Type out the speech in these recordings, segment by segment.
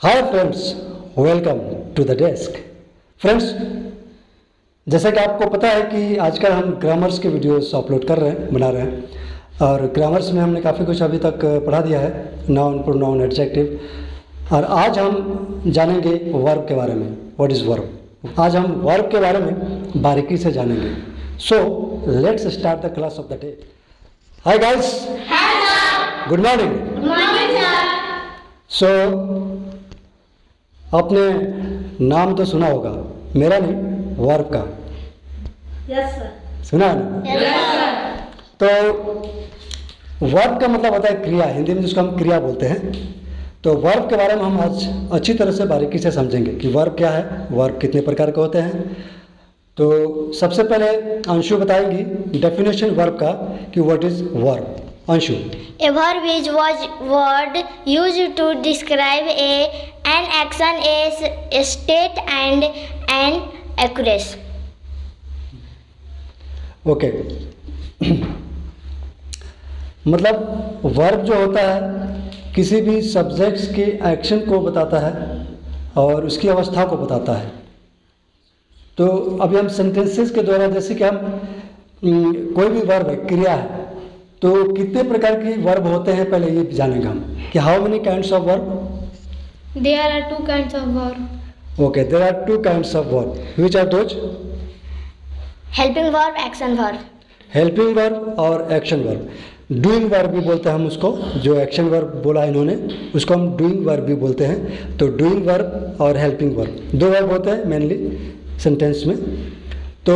Hi friends, welcome to the desk. Friends, जैसा कि आपको पता है कि आजकल हम ग्रामर्स के वीडियोस अपलोड कर रहे हैं, बना रहे हैं। और ग्रामर्स में हमने काफ़ी कुछ अभी तक पढ़ा दिया है, नाउन, प्रोनाउन, एडजेक्टिव। और आज हम जानेंगे वर्ब के बारे में। What is verb? आज हम वर्ब के बारे में बारीकी से जानेंगे। So let's start the class of the day. Hi guys, good morning. सो आपने नाम तो सुना होगा, मेरा नहीं, वर्ब का। Yes sir. सुना है ना? Yes sir. तो वर्ब का मतलब होता है क्रिया, हिंदी में जिसको हम क्रिया बोलते हैं। तो वर्ब के बारे में हम आज अच्छी तरह से बारीकी से समझेंगे कि वर्ब क्या है, वर्ब कितने प्रकार के होते हैं। तो सबसे पहले अंशु बताएंगी डेफिनेशन वर्ब का कि what is verb. Anshu. A verb is word used to describe an action, a state, and an occurrence. Okay मतलब वर्ब जो होता है किसी भी सब्जेक्ट्स के एक्शन को बताता है और उसकी अवस्था को बताता है। तो अभी हम सेंटेंसेस के द्वारा, जैसे कि हम कोई भी वर्ब है, क्रिया है, तो कितने प्रकार की वर्ब होते हैं पहले ये जानेंगे हम कि how many kinds of verb. There are two kinds of verb. Okay, there are two kinds of verb. Which are those? Helping verb, action verb. Helping verb और एक्शन वर्ब। डूइंग वर्ब भी बोलते हैं हम उसको, जो action verb बोला इन्होंने उसको हम डूइंग वर्ब भी बोलते हैं। तो डूइंग वर्ब और हेल्पिंग वर्ब दो वर्ब होते हैं मेनली सेंटेंस में। तो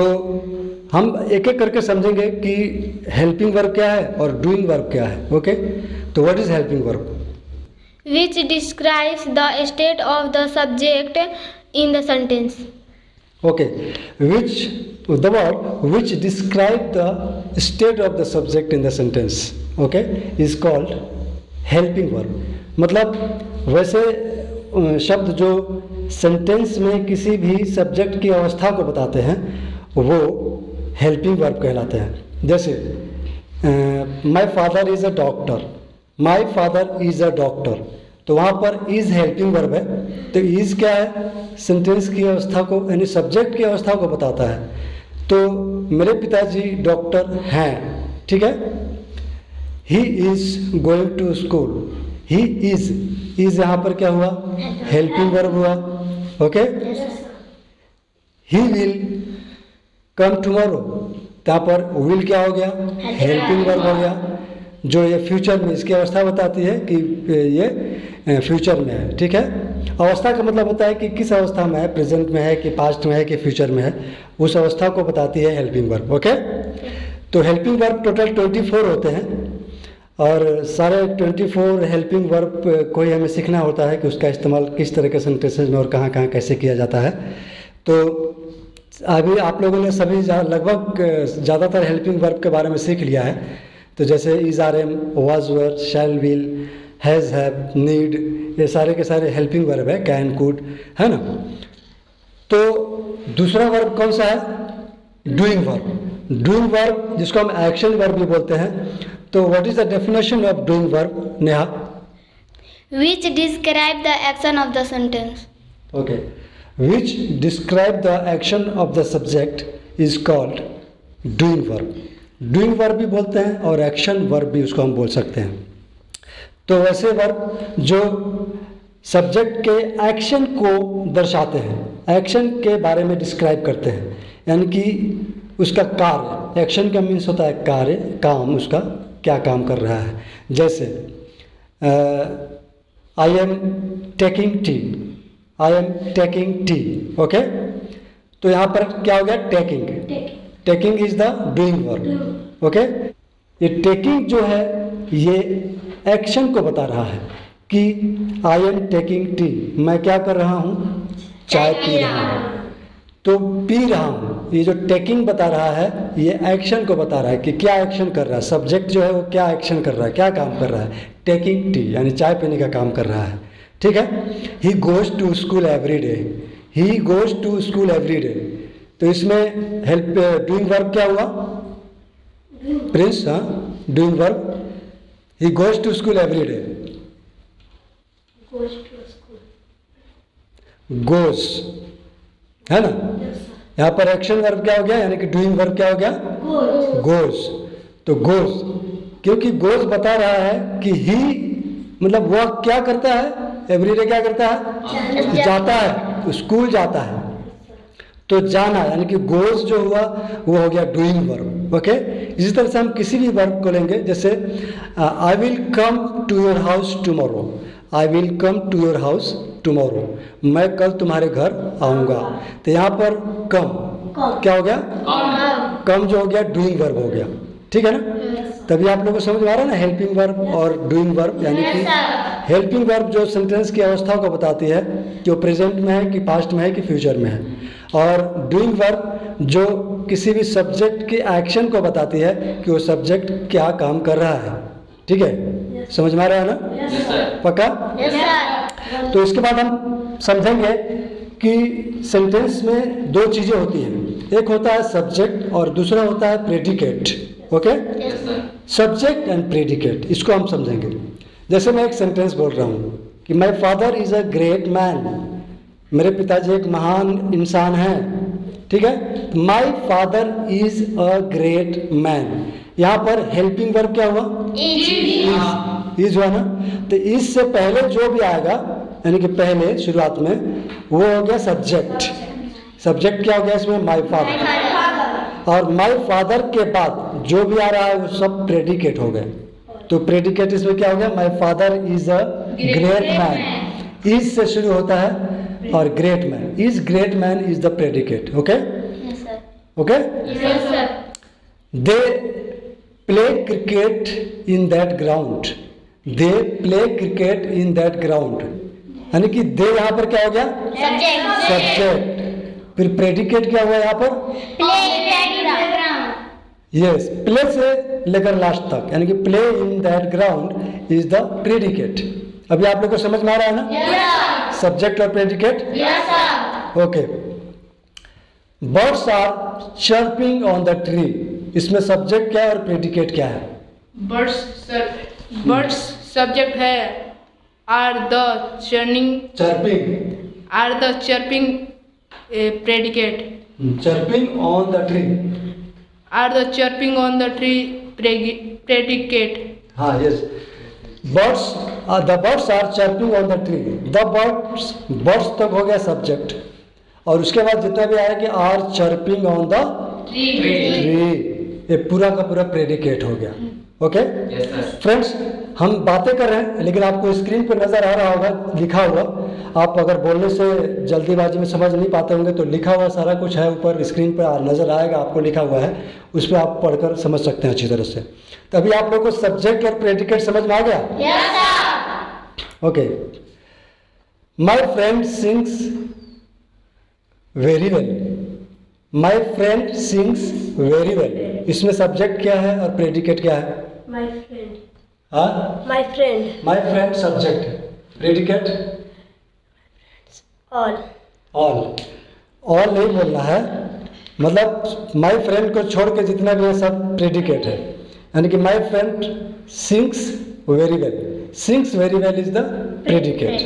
हम एक एक करके समझेंगे कि हेल्पिंग वर्ब क्या है और डूइंग वर्ब क्या है। ओके, तो what is helping verb? Which describes the state of the subject in the sentence. Okay, which the word which describe the state of the subject in the sentence, okay, is called helping verb. मतलब वैसे शब्द जो sentence में किसी भी subject की अवस्था को बताते हैं वो हेल्पिंग वर्ब कहलाते हैं। जैसे my father is a doctor, my father is a doctor, तो वहाँ पर इज़ हेल्पिंग वर्ब है। तो इज़ क्या है? सेंटेंस की अवस्था को, यानी सब्जेक्ट की अवस्था को बताता है। तो मेरे पिताजी डॉक्टर हैं, ठीक है। He is going to school, he is यहाँ पर क्या हुआ? हेल्पिंग वर्ब हुआ। Okay, he will come tomorrow, यहाँ पर विल क्या हो गया? हेल्पिंग वर्ब हो गया, जो ये फ्यूचर में इसकी अवस्था बताती है कि ये फ्यूचर में है, ठीक है। अवस्था का मतलब होता है कि किस अवस्था में है, प्रेजेंट में है कि पास्ट में है कि फ्यूचर में है, उस अवस्था को बताती है हेल्पिंग वर्ब। ओके, तो हेल्पिंग वर्ब टोटल 24 होते हैं और सारे 24 हेल्पिंग वर्ब को ही हमें सीखना होता है कि उसका इस्तेमाल किस तरह के सेंटेंसेस में और कहाँ कहाँ कैसे किया जाता है। तो अभी आप लोगों ने सभी लगभग ज़्यादातर हेल्पिंग वर्ब के बारे में सीख लिया है। तो जैसे is, are, am, was, were, shall, will, has, have, need, ये सारे के सारे हेल्पिंग वर्ब है, कैन, कुड, है ना। तो दूसरा वर्ब कौन सा है? Doing verb. डूइंग वर्ब जिसको हम एक्शन वर्ब भी बोलते हैं। तो what is the definition of doing verb, Neha? Which describe the action of the sentence. Okay, which describe the action of the subject is called doing verb. Doing verb भी बोलते हैं और एक्शन वर्ब भी उसको हम बोल सकते हैं। तो वैसे वर्ब जो सब्जेक्ट के एक्शन को दर्शाते हैं, एक्शन के बारे में डिस्क्राइब करते हैं, यानी कि उसका कार्य, एक्शन का मीन्स होता है कार्य, काम, उसका क्या काम कर रहा है। जैसे I am taking tea, I am taking tea. Okay, तो यहाँ पर क्या हो गया? Taking. Taking is the doing verb. Okay, ये टेकिंग जो है ये एक्शन को बता रहा है कि आई एम टेकिंग टी, मैं क्या कर रहा हूँ? चाय पी रहा हूँ। तो पी रहा हूँ, ये जो टेकिंग बता रहा है ये एक्शन को बता रहा है कि क्या एक्शन कर रहा है, सब्जेक्ट जो है वो क्या एक्शन कर रहा है, क्या काम कर रहा है। टेकिंग टी यानी चाय पीने का काम कर रहा है, ठीक है। He goes to school every day, he goes to school every day. तो इसमें हेल्प डूइंग वर्ब क्या हुआ? प्रिंस, हाँ, doing verb. He goes to school every day. Goes, है ना। यहाँ पर एक्शन वर्ब क्या हो गया, यानी कि डूइंग वर्ब क्या हो गया, गोज। तो गोज, क्योंकि गोज बता रहा है कि ही मतलब वह क्या करता है, एवरीडे क्या करता है, जाता है, स्कूल जाता है। तो जाना यानी कि गोज जो हुआ वो हो गया डूइंग वर्ब। ओके, इसी तरह से हम किसी भी वर्ब को लेंगे, जैसे I will come to your house tomorrow, I will come to your house tomorrow, मैं कल तुम्हारे घर आऊँगा। तो यहाँ पर कम क्या हो गया, कम जो हो गया डूइंग वर्ब हो गया, ठीक है ना। तभी आप लोगों को समझ में आ रहा है ना, हेल्पिंग वर्ब और डूइंग वर्ब, यानी कि हेल्पिंग वर्ब जो सेंटेंस की अवस्थाओं को बताती है कि वो प्रेजेंट में है कि पास्ट में है कि फ्यूचर में है, और डूइंग वर्ब जो किसी भी सब्जेक्ट के एक्शन को बताती है कि वो सब्जेक्ट क्या काम कर रहा है। ठीक है, समझ में आ रहा है ना, पक्का। तो इसके बाद हम समझेंगे कि सेंटेंस में दो चीज़ें होती हैं, एक होता है सब्जेक्ट और दूसरा होता है predicate. Okay, subject and predicate, इसको हम समझेंगे। जैसे मैं एक सेंटेंस बोल रहा हूँ कि my father is a great man, मेरे पिताजी एक महान इंसान हैं, ठीक है। My father is a great man, यहाँ पर हेल्पिंग वर्ब क्या हुआ, इज हुआ ना। तो इज से पहले जो भी आएगा यानी कि पहले शुरुआत में वो हो गया सब्जेक्ट। सब्जेक्ट क्या हो गया इसमें, माई फादर, और माई फादर के बाद जो भी आ रहा है वो सब प्रेडिकेट हो गए। तो प्रेडिकेट इसमें क्या हो गया, my father is a great man, is से शुरू होता है और great man, is great man is the predicate. Okay okay, they play cricket in that ground, they play cricket in that ground, यानी कि दे यहाँ पर क्या हो गया, सब्जेक्ट। फिर प्रेडिकेट क्या हुआ यहाँ पर, यस, प्ले से लेकर लास्ट तक, यानी कि play in that ground is the predicate. अभी आप लोग को समझ में आ रहा है ना, सब्जेक्ट और predicate. Okay, birds are chirping on the tree, इसमें सब्जेक्ट क्या है और प्रेडिकेट क्या है, बर्ड्स सब्जेक्ट है, are the chirping predicate, chirping on the tree, are the chirping on the tree predicate. हाँ, yes, birds, the birds are chirping on the tree, the birds, birds तक हो गया सब्जेक्ट, और उसके बाद जितना भी आया कि are chirping on the tree, ये पूरा का पूरा प्रेडिकेट हो गया। ओके फ्रेंड्स, हम बातें कर रहे हैं लेकिन आपको स्क्रीन पर नजर आ रहा होगा लिखा हुआ, आप अगर बोलने से जल्दीबाजी में समझ नहीं पाते होंगे तो लिखा हुआ सारा कुछ है ऊपर स्क्रीन पर नजर आएगा, आपको लिखा हुआ है, उस पर आप पढ़कर समझ सकते हैं अच्छी तरह से। तभी आप लोगों को सब्जेक्ट और प्रेडिकेट समझ में आ गया। Okay, my friend sings very well, my friend sings very well, इसमें सब्जेक्ट क्या है और प्रेडिकेट क्या है, माई फ्रेंड, हाँ, my friend, my friend subject है, प्रेडिकेट ऑल, ऑल नहीं बोलना है, मतलब माई फ्रेंड को छोड़ के जितना भी है सब प्रेडिकेट है, यानी कि my friend sings very well, sings very well is the predicate.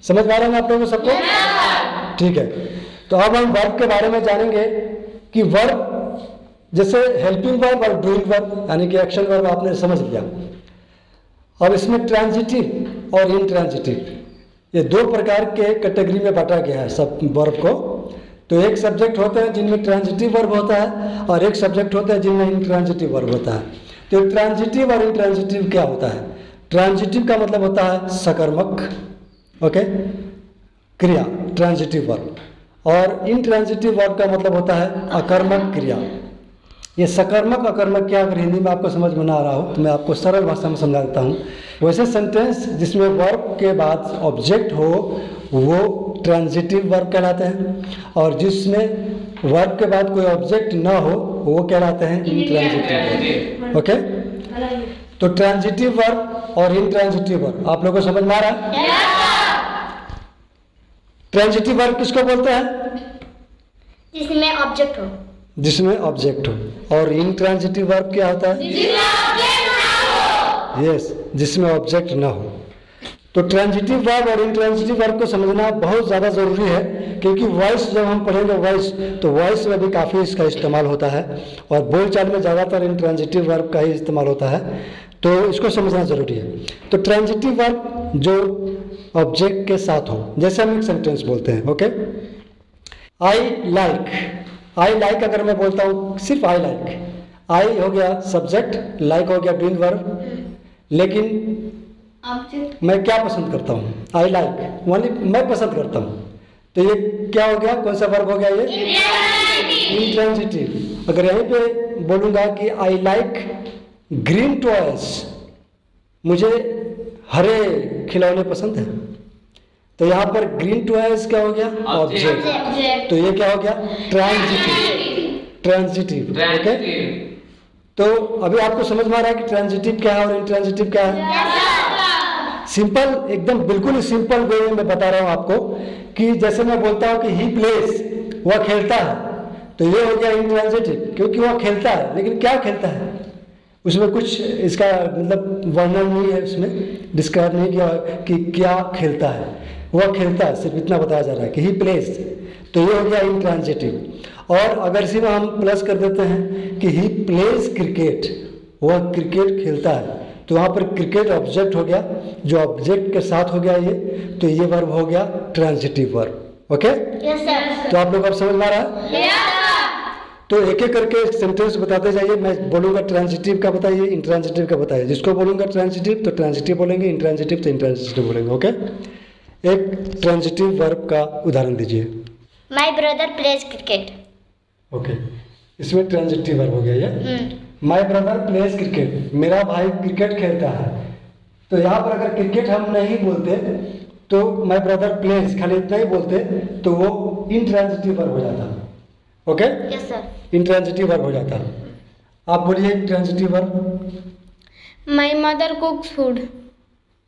समझ में आ रहा है आप लोगों को सबको? ठीक है, तो अब हम वर्ब के बारे में जानेंगे कि वर्ब जैसे हेल्पिंग वर्ब और डूइंग वर्ब यानी कि एक्शन वर्ब आपने समझ लिया। अब इसमें ट्रांजिटिव और इनट्रांजिटिव ये दो प्रकार के कैटेगरी में बांटा गया है सब वर्ब को। तो एक सब्जेक्ट होते हैं जिनमें ट्रांजिटिव वर्ब होता है और एक सब्जेक्ट होता है जिनमें इनट्रांजिटिव वर्ब होता है। तो ट्रांजिटिव और इनट्रांजिटिव क्या होता है? ट्रांजिटिव का मतलब होता है सकर्मक, ओके, क्रिया, ट्रांजिटिव वर्ब, और इनट्रांजिटिव वर्ब का मतलब होता है अकर्मक क्रिया। ये सकर्मक अकर्मक क्या अगर हिंदी में आपको समझ में ना आ रहा हो तो मैं आपको सरल भाषा में समझा देता हूँ। वैसे सेंटेंस जिसमें वर्ब के बाद ऑब्जेक्ट हो वो ट्रांजिटिव वर्ब कहलाते हैं, और जिसमें वर्ब के बाद कोई ऑब्जेक्ट ना हो वो कहलाते हैं इनट्रांजिटिव वर्ब। ओके, तो ट्रांजिटिव वर्ब और इनट्रांजिटिव वर्ब आप लोगों को समझ में आ रहा है? ट्रांजिटिव वर्ब किसको बोलते हैं? जिसमें ऑब्जेक्ट हो, जिसमें ऑब्जेक्ट हो। और इनट्रांजिटिव वर्ब क्या होता है? यस, जिसमें ऑब्जेक्ट ना हो। तो ट्रांजिटिव वर्ब और इंट्रांजिटिव वर्ब को समझना बहुत ज़्यादा ज़रूरी है, क्योंकि वॉइस जब हम पढ़ेंगे वॉइस, तो वॉइस में भी काफ़ी इसका इस्तेमाल होता है और बोलचाल में ज़्यादातर इंट्रांजिटिव वर्ब का ही इस्तेमाल होता है, तो इसको समझना ज़रूरी है। तो ट्रांजिटिव वर्ब जो ऑब्जेक्ट के साथ हो, जैसे हम एक सेंटेंस बोलते हैं, ओके, आई लाइक अगर मैं बोलता हूँ सिर्फ आई लाइक, आई हो गया सब्जेक्ट, लाइक हो गया डूइंग वर्ब, लेकिन मैं क्या पसंद करता हूँ, आई लाइक ओनली, मैं पसंद करता हूँ, तो ये क्या हो गया, कौन सा वर्ब हो गया, ये इंट्रांजिटिव। अगर यहीं पे बोलूँगा कि आई लाइक ग्रीन टॉयज, मुझे हरे खिलौने पसंद हैं, तो यहाँ पर ग्रीन टॉयज क्या हो गया, ऑब्जेक्ट, तो ये क्या हो गया, ट्रांजिटिव, ओके। तो अभी आपको समझ में आ रहा है कि ट्रांजिटिव क्या है और इंट्रांजिटिव क्या है। सिंपल, एकदम बिल्कुल ही सिंपल वे में मैं बता रहा हूँ आपको कि जैसे मैं बोलता हूँ कि ही प्लेस, वह खेलता है, तो ये हो गया इंट्रांजिटिव, क्योंकि वह खेलता है, लेकिन क्या खेलता है, उसमें कुछ इसका मतलब वर्णन नहीं है, उसमें डिस्क्राइब नहीं किया कि क्या खेलता है, वह खेलता है, सिर्फ इतना बताया जा रहा है कि ही प्लेस, तो ये हो गया इंट्रांजिटिव। और अगर इसी में हम प्लस कर देते हैं कि ही प्लेज क्रिकेट, वह क्रिकेट खेलता है, तो वहाँ पर क्रिकेट ऑब्जेक्ट हो गया, जो ऑब्जेक्ट के साथ हो गया ये, तो ये वर्ब हो गया transitive verb, okay. Yes sir. तो आप लोग अब समझ में आ रहा है। तो एक एक करके सेंटेंस बताते जाइए, मैं बोलूँगा ट्रांजिटिव का बताइए, इंट्रांजिटिव का बताइए, जिसको बोलूँगा ट्रांजिटिव तो ट्रांजिटिव बोलेंगे, इंट्रांजिटिव तो इंट्रांजिटिव बोलेंगे, ओके। एक ट्रांजिटिव वर्ब का उदाहरण दीजिए। My brother pledge cricket, okay, इसमें ट्रांजिटिव वर्ब हो गया ये। माई ब्रदर प्लेज क्रिकेट, मेरा भाई क्रिकेट खेलता है, तो यहाँ पर अगर क्रिकेट हम नहीं बोलते तो माई ब्रदर प्लेज खाली इतना ही बोलते तो वो इंट्रांजिटिव वर्ब हो जाता, okay. Yes sir. Intransitive verb हो जाता। आप बोलिए transitive verb. My mother cooks food.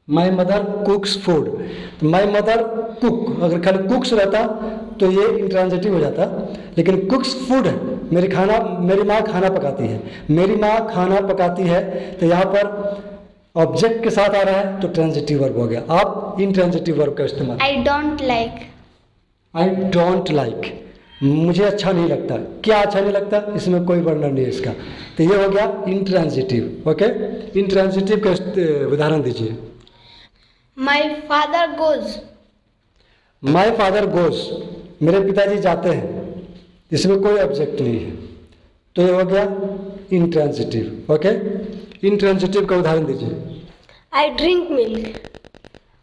My mother कुक्स food, तो माई मदर कुक, अगर खाली कुक्स रहता तो ये इंट्रांजिटिव हो जाता, लेकिन कुक्स फूड है, मेरी माँ खाना पकाती है, मेरी माँ खाना पकाती है, तो यहाँ पर ऑब्जेक्ट के साथ आ रहा है तो ट्रांजिटिव वर्ब हो गया। आप इंट्रांजिटिव वर्ब का इस्तेमाल। I don't like. I don't like, मुझे अच्छा नहीं लगता, क्या अच्छा नहीं लगता, इसमें कोई वर्णन नहीं है इसका, तो ये हो गया इंट्रांजिटिव, ओके। इंट्रांजिटिव का उदाहरण दीजिए। My father goes. My father goes, मेरे पिताजी जाते हैं, इसमें कोई ऑब्जेक्ट नहीं है, तो ये हो गया इंट्रांजिटिव, ओके। इंट्रांजिटिव का उदाहरण दीजिए। I drink milk.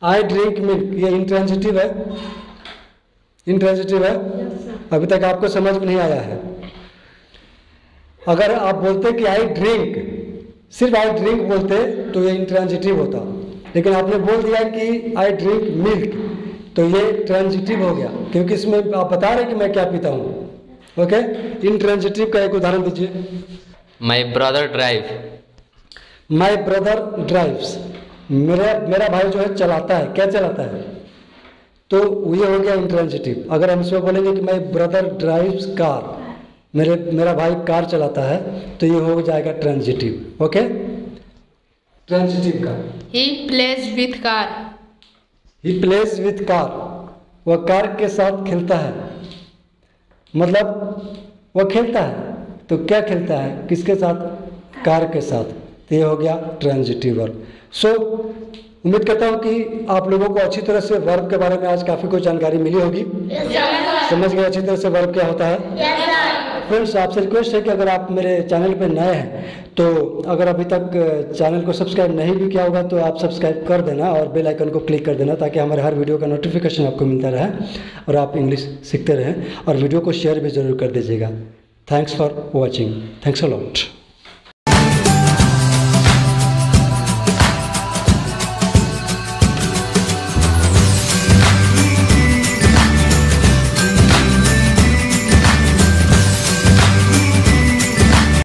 I drink milk, ये इंट्रांजिटिव है, इंट्रांजिटिव है। अभी तक आपको समझ में नहीं आया है। अगर आप बोलते कि आई ड्रिंक, सिर्फ आई ड्रिंक बोलते तो ये इंट्रांजिटिव होता, लेकिन आपने बोल दिया कि आई ड्रिंक मिल्क, तो ये ट्रांजिटिव हो गया, क्योंकि इसमें आप बता रहे कि मैं क्या पीता हूँ, ओके। इंट्रांजिटिव का एक उदाहरण दीजिए। My brother drive. My brother drives, मेरा भाई जो है चलाता है, क्या चलाता है, तो ये हो गया इंट्रांजिटिव। अगर हम इसमें बोलेंगे कि माई ब्रदर ड्राइव्स कार, मेरा भाई कार चलाता है, तो ये हो जाएगा ट्रांजिटिव, ओके। ट्रांजिटिव का He plays with car. He plays with car, वह कार के साथ खेलता है, मतलब वह खेलता है, तो क्या खेलता है, किसके साथ, कार के साथ, तो ये हो गया ट्रांजिटिव वर्ब। सो उम्मीद करता हूँ कि आप लोगों को अच्छी तरह से वर्ब के बारे में आज काफ़ी कुछ जानकारी मिली होगी, समझ गए अच्छी तरह से वर्ब क्या होता है। फ्रेंड्स, आपसे रिक्वेस्ट है कि अगर आप मेरे चैनल पर नए हैं तो अगर अभी तक चैनल को सब्सक्राइब नहीं भी किया होगा तो आप सब्सक्राइब कर देना और बेल आइकन को क्लिक कर देना, ताकि हमारे हर वीडियो का नोटिफिकेशन आपको मिलता रहे और आप इंग्लिश सीखते रहें, और वीडियो को शेयर भी ज़रूर कर दीजिएगा। Thanks for watching, thanks a lot.